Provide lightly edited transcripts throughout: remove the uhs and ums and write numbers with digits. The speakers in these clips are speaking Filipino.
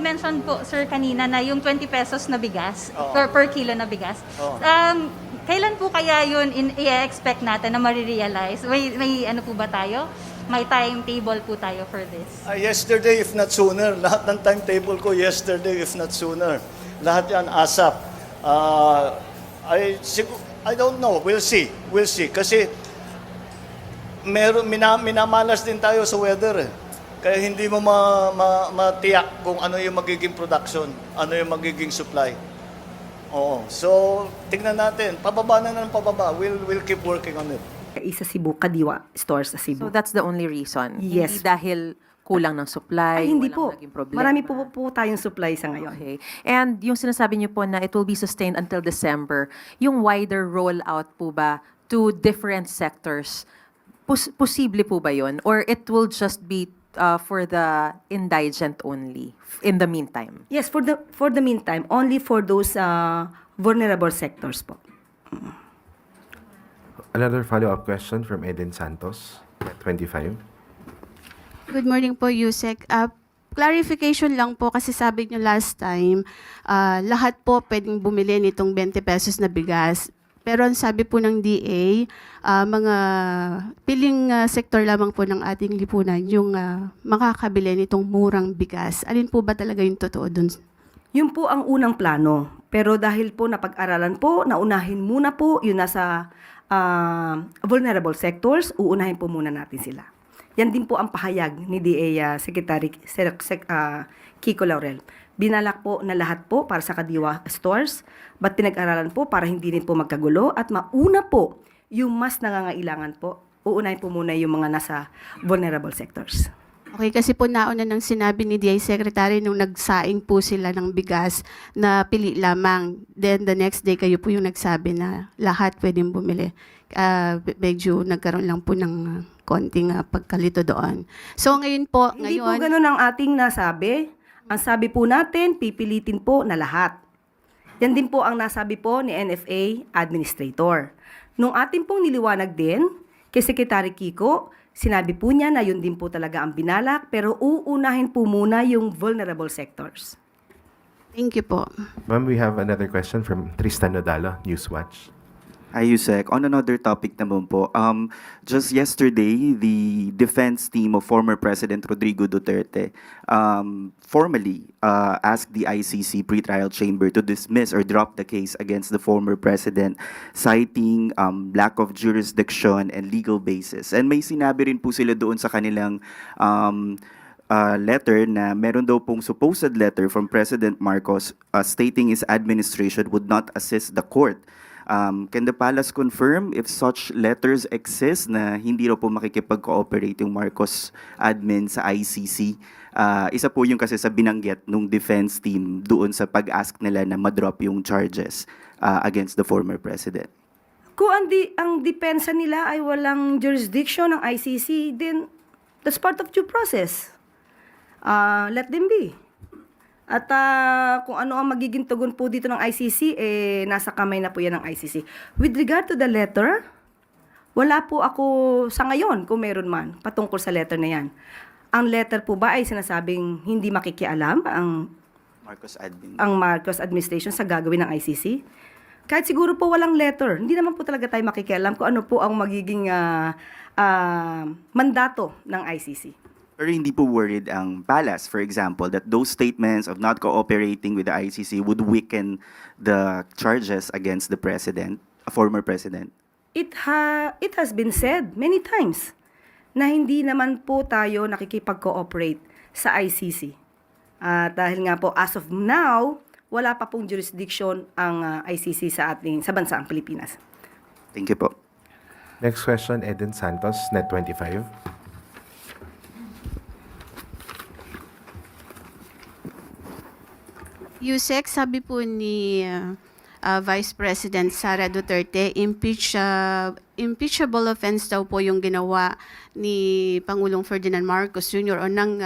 mention po, sir, kanina na yung 20 pesos na bigas, Oo. per kilo na bigas. Oo. Kailan po kaya yun i-expect natin na marirealize? May ano po ba tayo? May timetable po tayo for this? Yesterday, if not sooner. Lahat ng timetable ko, yesterday, if not sooner. Lahat yan, ASAP. I don't know. We'll see. We'll see. Kasi minamalas din tayo sa weather. Kaya hindi mo matiyak kung ano yung magiging production, ano yung magiging supply. Oo. So, tignan natin. Pababa na ng pababa. We'll keep working on it. Isa Cebu, Kadiwa stores sa Cebu. So that's the only reason? Yes. Hindi dahil kulang ng supply, Ay, hindi walang po. naging problema? Marami po tayong supply sa ngayon. Okay. And yung sinasabi niyo po na it will be sustained until December, yung wider rollout po ba to different sectors, posible po ba yun? Or it will just be for the indigent only in the meantime? Yes, for the meantime, only for those vulnerable sectors po. Another follow-up question from Eden Santos, at 25. Good morning po, Yusek. Clarification lang po kasi sabi niyo last time, lahat po pwedeng bumili nitong 20 pesos na bigas. Pero ang sabi po ng DA, mga piling sektor lamang po ng ating lipunan yung makakabili nitong murang bigas. Alin po ba talaga yung totoo dun? Yun po ang unang plano. Pero dahil po napag-aralan po, naunahin muna po yung nasa vulnerable sectors, uunahin po muna natin sila. Yan din po ang pahayag ni DA Secretary Kiko Laurel. Binalak po na lahat po para sa Kadiwa stores, but pinag-aralan po para hindi din po magkagulo at mauna po yung mas nangangailangan po. Uunahin po muna yung mga nasa vulnerable sectors. Okay, kasi po nauna nang sinabi ni DA Secretary nung nagsaing po sila ng bigas na pili lamang. Then the next day kayo po yung nagsabi na lahat pwedeng bumili. Medyo nagkaroon lang po ng konting pagkalito doon. So ngayon po, Hindi po ganun ang ating nasabi. Ang sabi po natin, pipilitin po na lahat. Yan din po ang nasabi po ni NFA Administrator. Nung ating pong niliwanag din kay Secretary Kiko, sinabi po niya na yun din po talaga ang binalak, pero uunahin po muna yung vulnerable sectors. Thank you po. Ma'am, we have another question from Tristan Nodalo, Newswatch. Hi, Yusek. On another topic naman po, just yesterday, the defense team of former President Rodrigo Duterte formally asked the ICC pretrial chamber to dismiss or drop the case against the former president, citing lack of jurisdiction and legal basis. And may sinabi rin po sila doon sa kanilang letter na meron daw pong supposed letter from President Marcos stating his administration would not assist the court. Can the palace confirm if such letters exist na hindi raw po makikipag-cooperate yung Marcos admin sa ICC? Isa po yung kasi sa binanggit nung defense team doon sa pag-ask nila na ma-drop yung charges against the former president. Kung ang depensa nila ay walang jurisdiction ng ICC, then that's part of due process. Let them be. At kung ano ang magiging tugon po dito ng ICC, nasa kamay na po yan ng ICC. With regard to the letter, wala po ako sa ngayon, kung meron man, patungkol sa letter na yan. Ang letter po ba ay sinasabing hindi makikialam ang Marcos administration sa gagawin ng ICC? Kahit siguro po walang letter, hindi naman po talaga tayo makikialam kung ano po ang magiging mandato ng ICC. Pero hindi po worried ang palace, for example, that those statements of not cooperating with the ICC would weaken the charges against the president, a former president? It has been said many times na hindi naman po tayo nakikipag-cooperate sa ICC. Dahil nga po, as of now, wala pa pong jurisdiction ang ICC sa bansang Pilipinas. Thank you po. Next question, Eden Santos, Net 25. Yusek, sabi po ni Vice President Sara Duterte, impeachable offense daw po yung ginawa ni Pangulong Ferdinand Marcos Jr. o ng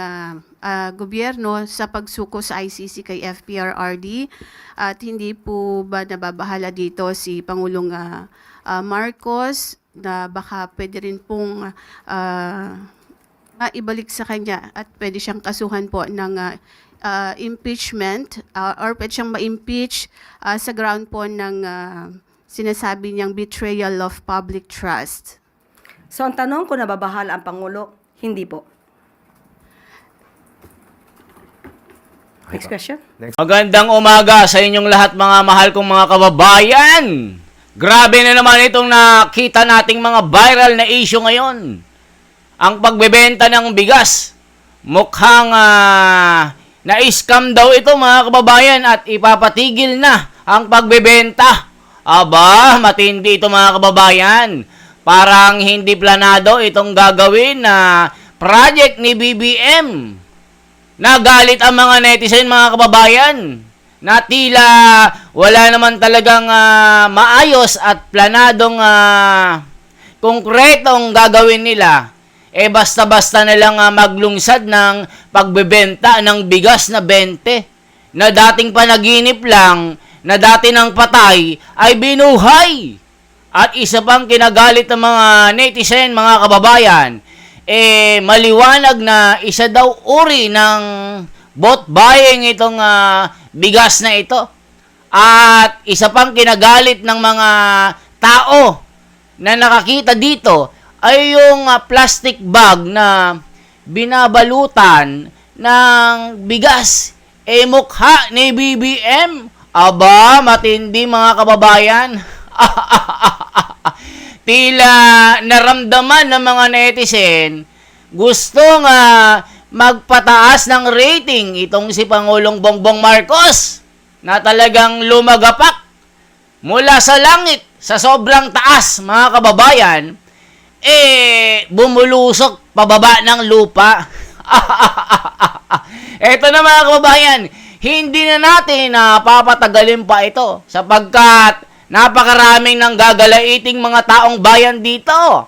gobyerno sa pagsuko sa ICC kay FPRRD. At hindi po ba nababahala dito si Pangulong Marcos na baka pwede rin pong maibalik sa kanya at pwede siyang kasuhan po ng impeachment or pwede siyang ma-impeach sa ground po ng sinasabi niyang betrayal of public trust. So ang tanong kung nababahala ang Pangulo, hindi po. Next question. Magandang umaga sa inyong lahat mga mahal kong mga kababayan. Grabe na naman itong nakita nating mga viral na issue ngayon. Ang pagbebenta ng bigas. Mukhang na-scam daw ito mga kababayan at ipapatigil na ang pagbebenta. Aba, matindi ito mga kababayan. Parang hindi planado itong gagawin na project ni BBM. Nagalit ang mga netizen, mga kababayan, na tila wala naman talagang maayos at planadong konkretong gagawin nila. Basta-basta na lang maglungsad ng pagbebenta ng bigas na 20 na dating panaginip lang, na dati ng patay, ay binuhay. At isa pang kinagalit ng mga netizen, mga kababayan, maliwanag na isa daw uri ng bot buying itong bigas na ito. At isa pang kinagalit ng mga tao na nakakita dito ay yung plastic bag na binabalutan ng bigas. Mukha ni BBM. Aba, matindi mga kababayan. Tila naramdaman ng mga netizen gustong magpataas ng rating itong si Pangulong Bongbong Marcos na talagang lumagapak mula sa langit sa sobrang taas mga kababayan, bumulusok pababa ng lupa. Eto na mga kababayan, hindi na natin papatagalin pa ito sapagkat napakaraming nang gagalaiting mga taong bayan dito.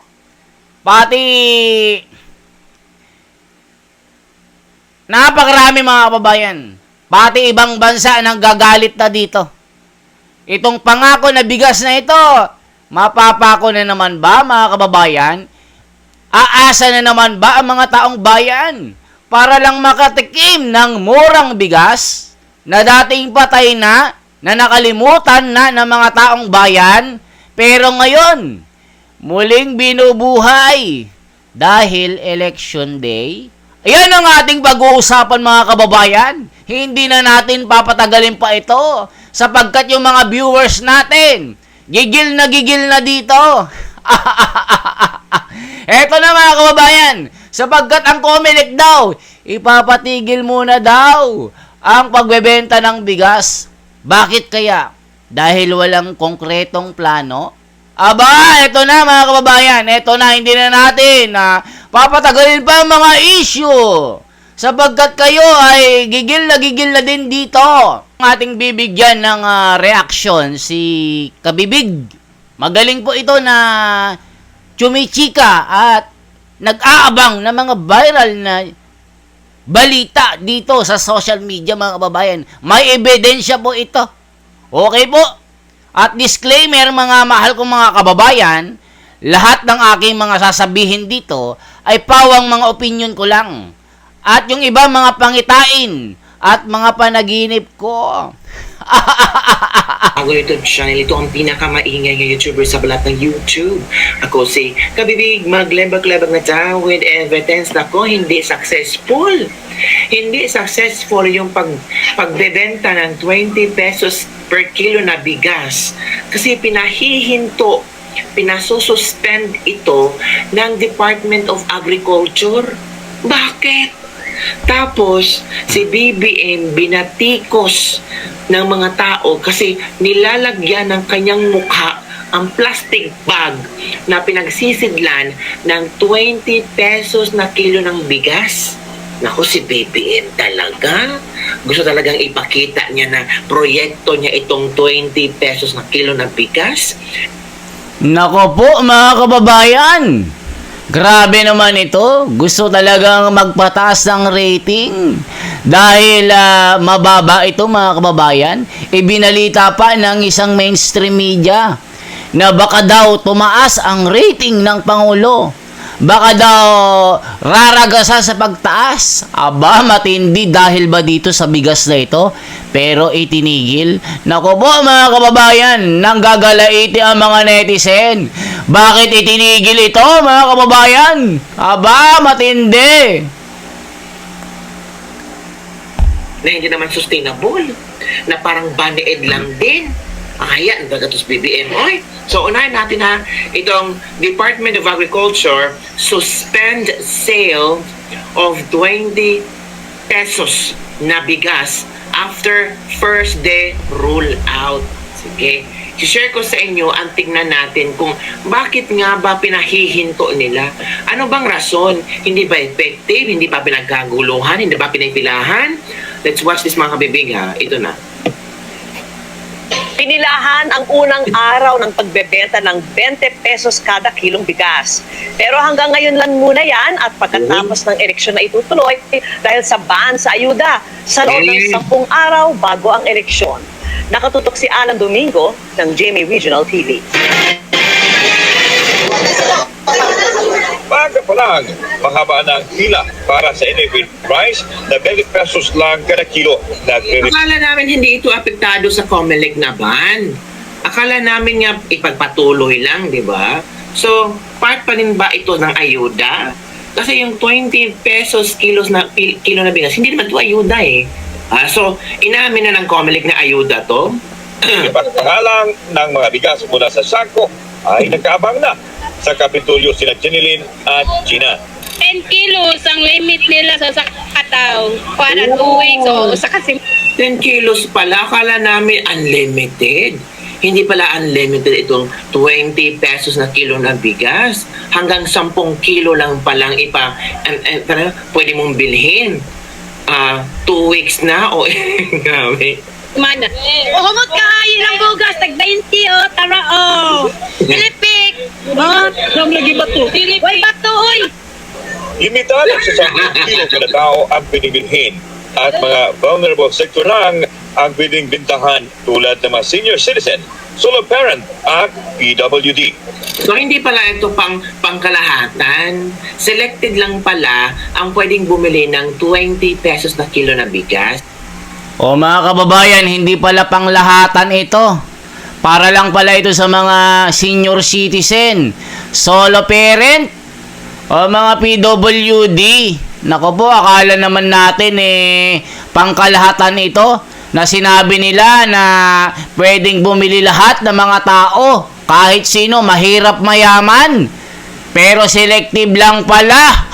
Napakarami mga kababayan. Pati ibang bansa nang gagalit na dito. Itong pangako na bigas na ito, mapapako na naman ba mga kababayan? Aasa na naman ba ang mga taong bayan para lang makatikim ng murang bigas na dating patay na nakalimutan na ng mga taong bayan, pero ngayon, muling binubuhay dahil election day? Ayan ang ating pag-uusapan mga kababayan. Hindi na natin papatagalin pa ito sapagkat yung mga viewers natin, gigil na dito. Eto na mga kababayan, sapagkat ang COMELEC daw, ipapatigil muna daw ang pagbebenta ng bigas. Bakit kaya? Dahil walang konkretong plano? Aba, eto na mga kababayan, eto na, hindi na natin papatagalin pa ang mga issue sapagkat kayo ay gigil na din dito. Ang ating bibigyan ng reaction si Kabibig. Magaling po ito na chumichika at nag-aabang ng mga viral na balita dito sa social media mga kababayan. May ebidensya po ito. Okay po? At disclaimer mga mahal kong mga kababayan, lahat ng aking mga sasabihin dito ay pawang mga opinion ko lang. At yung iba mga pangitain at mga panaginip ko. Ako YouTube channel, ito ang pinakamaingay ng YouTuber sa balat ng YouTube. Ako si Kabibig, maglebag-lebag na daw with evidence na ko hindi successful. Hindi successful yung pagbebenta ng 20 pesos per kilo na bigas. Kasi pinahihinto, pinasususpend ito ng Department of Agriculture. Bakit? Tapos, si BBM binatikos ng mga tao kasi nilalagyan ng kanyang mukha ang plastic bag na pinagsisidlan ng 20 pesos na kilo ng bigas. Naku, si BBM talaga. Gusto talagang ipakita niya na proyekto niya itong 20 pesos na kilo ng bigas. Nako po mga kababayan, grabe naman ito. Gusto talagang magpataas ng rating. Dahil mababa ito mga kababayan. Ibinalita pa ng isang mainstream media na baka daw tumaas ang rating ng Pangulo. baka daw raragasan sa pagtaas. Aba, matindi dahil ba dito sa bigas na ito? Pero itinigil. Naku po mga kababayan, nanggagalaiti ang mga netizen. Bakit itinigil ito mga kababayan? Aba, matindi. Na hindi naman sustainable, na parang band-aid lang din. Ayan, nagagatos BBM. Oy, so unahin natin ha, itong Department of Agriculture suspend sale of 20 pesos na bigas after first day rule out. Sige, i-share ko sa inyo ang tignan natin kung bakit nga ba pinahihinto nila. Ano bang rason? Hindi ba effective? Hindi ba pinagkaguluhan? Hindi ba pinipilahan? Let's watch this mga kabibig ha. Ito na. Pinilahan ang unang araw ng pagbebenta ng 20 pesos kada kilong bigas. Pero hanggang ngayon lang muna yan at pagkatapos ng eleksyon na itutuloy dahil sa ban sa ayuda sa loob ng 10 araw bago ang eleksyon. Nakatutok si Alan Domingo ng GMA Regional TV. Maaga pa lang, mahaba na ang pila para sa NFA price na 20 pesos lang kada kilo. Akala namin hindi ito apektado sa COMELEC na ban. Akala namin nga ipagpatuloy lang, di ba? So, part pa rin ba ito ng ayuda? Kasi yung 20 pesos kilo na bigas, hindi naman ito ayuda eh. So, inamin na ng COMELEC na ayuda to? Ipagpangalang ng mga bigas mula sa sako ay nagkaabang na sa Kapitolyo sina Jenilyn at Gina. 10 kilos ang limit nila sa sakataw para 2 weeks o sa kasi 10 kilos pala, akala namin unlimited. Hindi pala unlimited itong 20 pesos na kilo na bigas. Hanggang 10 kilo lang palang pwede mong bilhin. 2 weeks na o grabe. mana. Humot ka yun ang bugas, tag 20 o, tara o. Pilipik. Saan lagi bato? Way bato, oy. Limitado sa 10 kilo kada tao ang pinibilhin at mga vulnerable sector lang ang pwedeng bintahan tulad ng mga senior citizen, solo parent at PWD. So hindi pala ito pangkalahatan. Selected lang pala ang pwedeng bumili ng 20 pesos na kilo na bigas. O mga kababayan, hindi pala panglahatan ito. Para lang pala ito sa mga senior citizen, solo parent, o mga PWD. Nako po, akala naman natin pangkalahatan ito na sinabi nila na pwedeng bumili lahat ng mga tao, kahit sino, mahirap mayaman. Pero selective lang pala.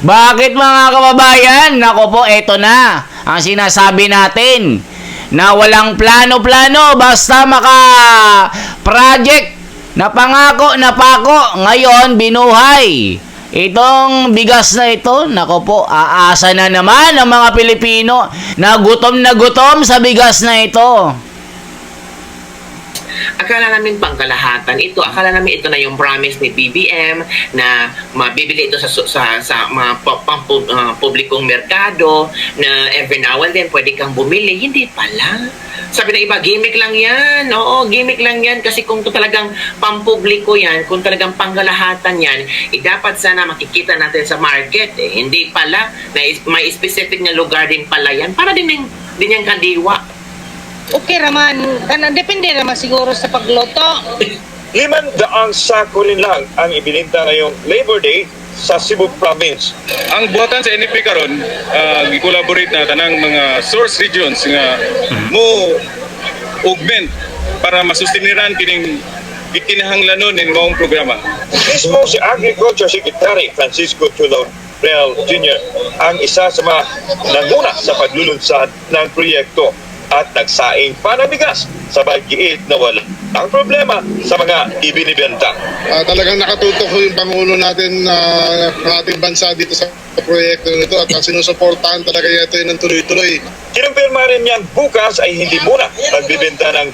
Bakit mga kababayan? Nako po, eto na ang sinasabi natin na walang plano-plano basta maka-project na pangako na pako ngayon binuhay. Itong bigas na ito, nako po, aasa na naman ang mga Pilipino na gutom sa bigas na ito. Akala namin pangkalahatan ito. Akala namin ito na yung promise ni BBM na mabibili ito sa mga publikong merkado na every now and then pwede kang bumili. Hindi pala. Sabi na iba, gimmick lang yan. Oo, gimmick lang yan kasi kung talagang pampubliko yan, kung talagang pangkalahatan yan, dapat sana makikita natin sa market. Hindi pala. May specific na lugar din pala yan. Para din yung kadiwa. Okay raman, depende naman siguro sa pagluto. 500 sako rin lang ang ibininta ngayong Labor Day sa Cebu Province. Ang buhatan sa NFA karon, gi-collaborate na tanang mga source regions nga mo augment para masustiniran kining gikinahanglanon ning maong programa. Mismo si Agriculture Secretary Francisco Chulo Real Jr. ang isa sa mga nanguna sa paglulunsad ng proyekto at nagsaing panabigas sa paggiit na wala ang problema sa mga ibinibenta. Talagang nakatutok yung Pangulo natin ng ating bansa dito sa proyekto nito at sinusuportahan talaga ito ng tuloy-tuloy. Kinumpirma rin niyang bukas ay hindi muna magbibenta ng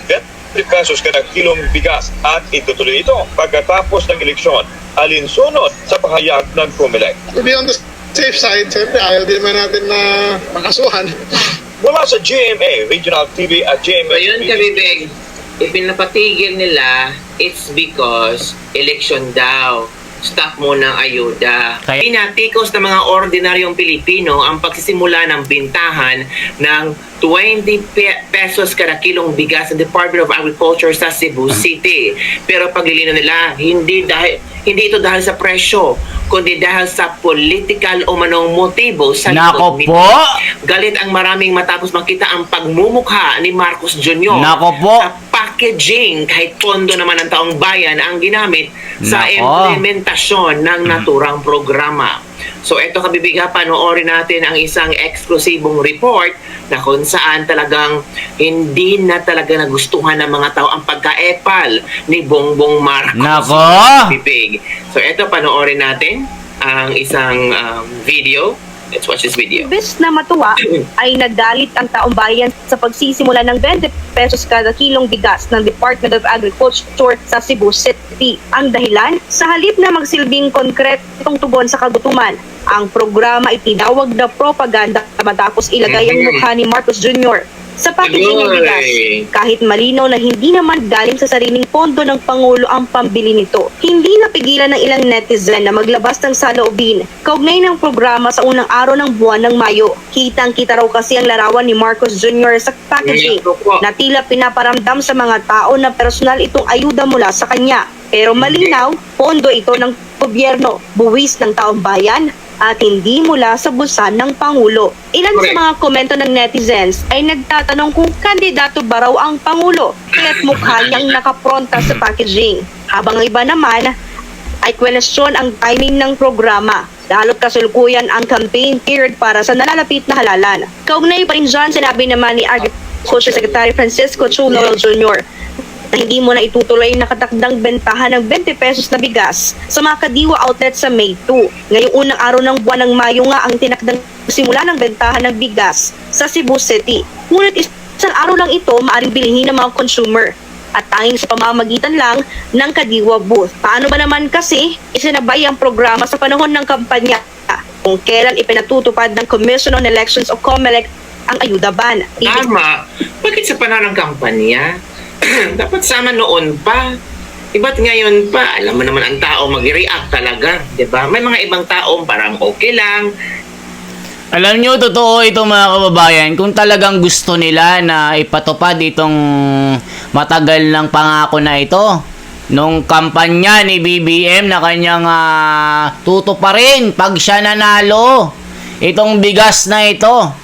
20 pesos kada kilong bigas at itutuloy ito pagkatapos ng eleksyon alinsunod sa pahayag ng COMELEC. To be on the safe side, siyempre ayaw din naman natin na makasuhan. Mula sa GMA Regional TV at GMA So yun, kabibig. ipinapatigil nila, it's because election daw. Stop muna ang ayuda. Pinatikos ng mga ordinaryong Pilipino ang pagsisimula ng bintahan ng 20 pesos kada kilong bigas ng Department of Agriculture sa Cebu City. Pero paglilinaw nila, hindi ito dahil sa presyo, kundi dahil sa political o manong motibo sa Nako likod nito. po! Galit ang maraming matapos makita ang pagmumukha ni Marcos Jr. Nako po! Sa packaging, kahit pondo naman ng taong bayan ang ginamit sa Nako. implementasyon ng naturang programa. So eto kabibiga, panoorin natin ang isang eksklusibong report na kung saan talagang hindi na talaga nagustuhan ng mga tao ang pagkaepal ni Bongbong Marcos. Nako! Bibig. So eto, panoorin natin ang isang video. Let's watch this video. Imbes na matuwa, ay nagalit ang taong bayan sa pagsisimula ng 20 pesos kada kilong bigas ng Department of Agriculture sa Cebu City. Ang dahilan, sa halip na magsilbing konkretong tugon sa kagutuman, ang programa itinawag na propaganda matapos ilagay ang mukha ni Marcos Jr. sa packaging ng bigas. Kahit malinaw na hindi naman galing sa sariling pondo ng Pangulo ang pambili nito. Hindi napigilan ng ilang netizen na maglabas ng saloobin kaugnay ng programa sa unang araw ng buwan ng Mayo. Kitang-kita raw kasi ang larawan ni Marcos Jr. sa packaging na tila pinaparamdam sa mga tao na personal itong ayuda mula sa kanya. Pero malinaw, pondo ito ng gobyerno, buwis ng taong bayan, at hindi mula sa busan ng Pangulo. Ilan sa mga komento ng netizens ay nagtatanong kung kandidato ba raw ang Pangulo kaya't mukha niyang nakapronta sa packaging. Habang iba naman ay question ang timing ng programa. Lalo't kasalukuyan ang campaign period para sa nalalapit na halalan. Kaugnay pa rin dyan, sinabi naman ni Agriculture Secretary Francisco Chu Noel Jr. na hindi mo na itutuloy ang nakatakdang bentahan ng 20 pesos na bigas sa mga kadiwa outlet sa May 2. Ngayong unang araw ng buwan ng Mayo nga ang tinakdang simula ng bentahan ng bigas sa Cebu City. Ngunit isang araw lang ito maaring bilhin ng mga consumer at tanging sa pamamagitan lang ng kadiwa booth. Paano ba naman kasi isinabay ang programa sa panahon ng kampanya kung kailan ipinatutupad ng Commission on Elections o COMELEC ang ayuda ban? Tama. Bakit sa panahon ng kampanya? Dapat sama noon pa. Iba't ngayon pa, alam mo naman ang tao mag-react talaga, 'di ba? May mga ibang taong parang okay lang. Alam nyo, totoo ito mga kababayan, kung talagang gusto nila na ipatupad itong matagal ng pangako na ito, nung kampanya ni BBM na kanyang tutuparin pag siya nanalo, itong bigas na ito.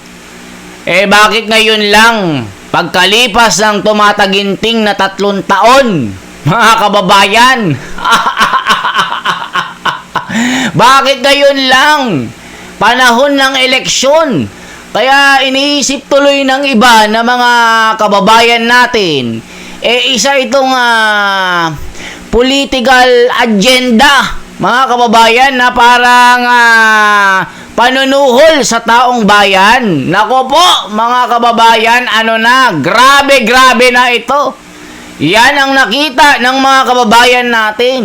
Bakit ngayon lang? Pagkalipas ng tumataginting na 3 taon, mga kababayan, bakit ngayon lang? Panahon ng eleksyon. Kaya iniisip tuloy ng iba na mga kababayan natin, isa itong political agenda, mga kababayan, na parang panunuhol sa taong bayan. Nako po, mga kababayan, grabe na ito. Yan ang nakita ng mga kababayan natin.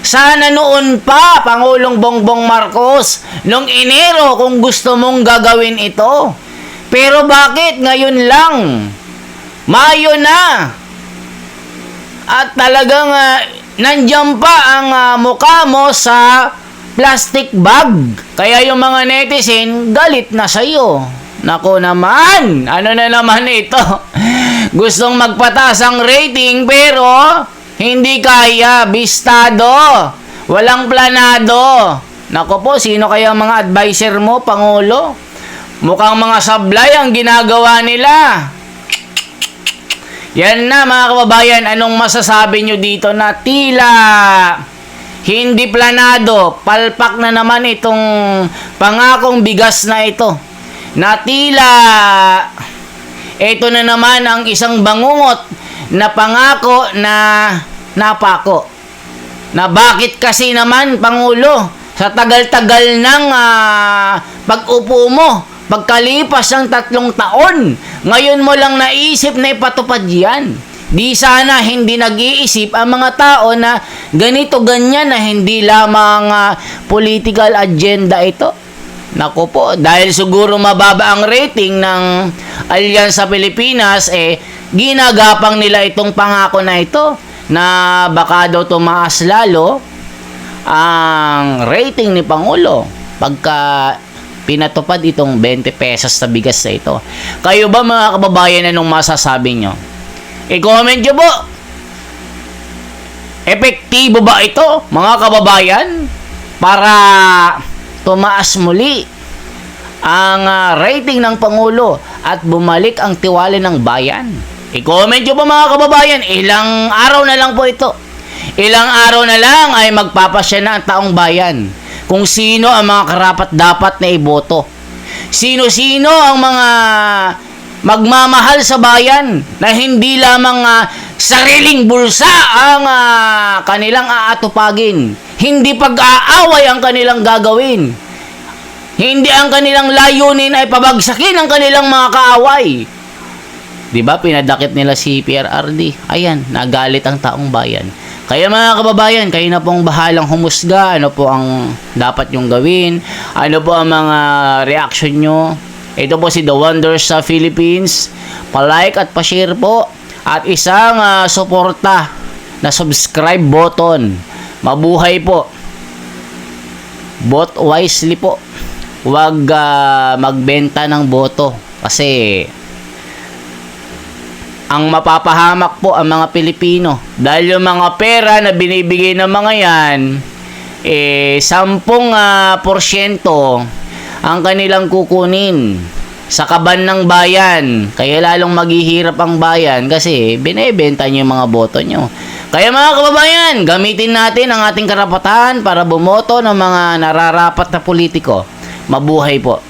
Sana noon pa, Pangulong Bongbong Marcos, noong Enero, kung gusto mong gagawin ito. Pero bakit ngayon lang? Mayo na. At talagang nandiyan pa ang mukha mo sa plastic bag. Kaya yung mga netizen, galit na sa'yo. Nako naman, ano na naman ito? Gustong magpataas ang rating pero hindi kaya, bistado, walang planado. Nako po, sino kaya mga advisor mo, Pangulo? Mukhang mga sablay ang ginagawa nila. Yan na mga kababayan, anong masasabi nyo dito na tila hindi planado, palpak na naman itong pangakong bigas na ito. Na tila ito na naman ang isang bangungot na pangako na napako. Na bakit kasi naman, Pangulo, sa tagal-tagal ng pag-upo mo, pagkalipas ng 3 taon, ngayon mo lang naisip na ipatupad yan. Di sana hindi nag-iisip ang mga tao na ganito, ganyan, na hindi lamang political agenda ito. Naku po, dahil siguro mababa ang rating ng Alyansa Pilipinas, ginagapang nila itong pangako na ito na baka daw tumaas lalo ang rating ni Pangulo pagka pinatupad itong 20 pesos na bigas na ito. Kayo ba mga kababayan, anong masasabi nyo? I-comment nyo po. Epektibo ba ito mga kababayan para tumaas muli ang rating ng Pangulo at bumalik ang tiwala ng bayan? I-comment nyo po mga kababayan. Ilang araw na lang po ito. Ilang araw na lang ay magpapasya na ang taong bayan kung sino ang mga karapat-dapat na iboto. Sino-sino ang mga magmamahal sa bayan na hindi lamang sariling bulsa ang kanilang aatupagin. Hindi pag-aaway ang kanilang gagawin. Hindi ang kanilang layunin ay pabagsakin ang kanilang mga kaaway. Diba, pinadakip nila si PRRD. Ayan, nagalit ang taong bayan. Kaya mga kababayan, kayo na pong bahalang humusga. Ano po ang dapat yung gawin? Ano po ang mga reaction nyo? Ito po si The Wonders sa Philippines. Pa-like at pa-share po. At isang suporta na subscribe button. Mabuhay po. Vote wisely po. Huwag magbenta ng boto. Kasi ang mapapahamak po ang mga Pilipino. Dahil yung mga pera na binibigay ng mga yan, 10% ang kanilang kukunin sa kaban ng bayan. Kaya lalong maghihirap ang bayan kasi binebenta nyo yung mga boto nyo. Kaya mga kababayan, gamitin natin ang ating karapatan para bumoto ng mga nararapat na politiko. Mabuhay po.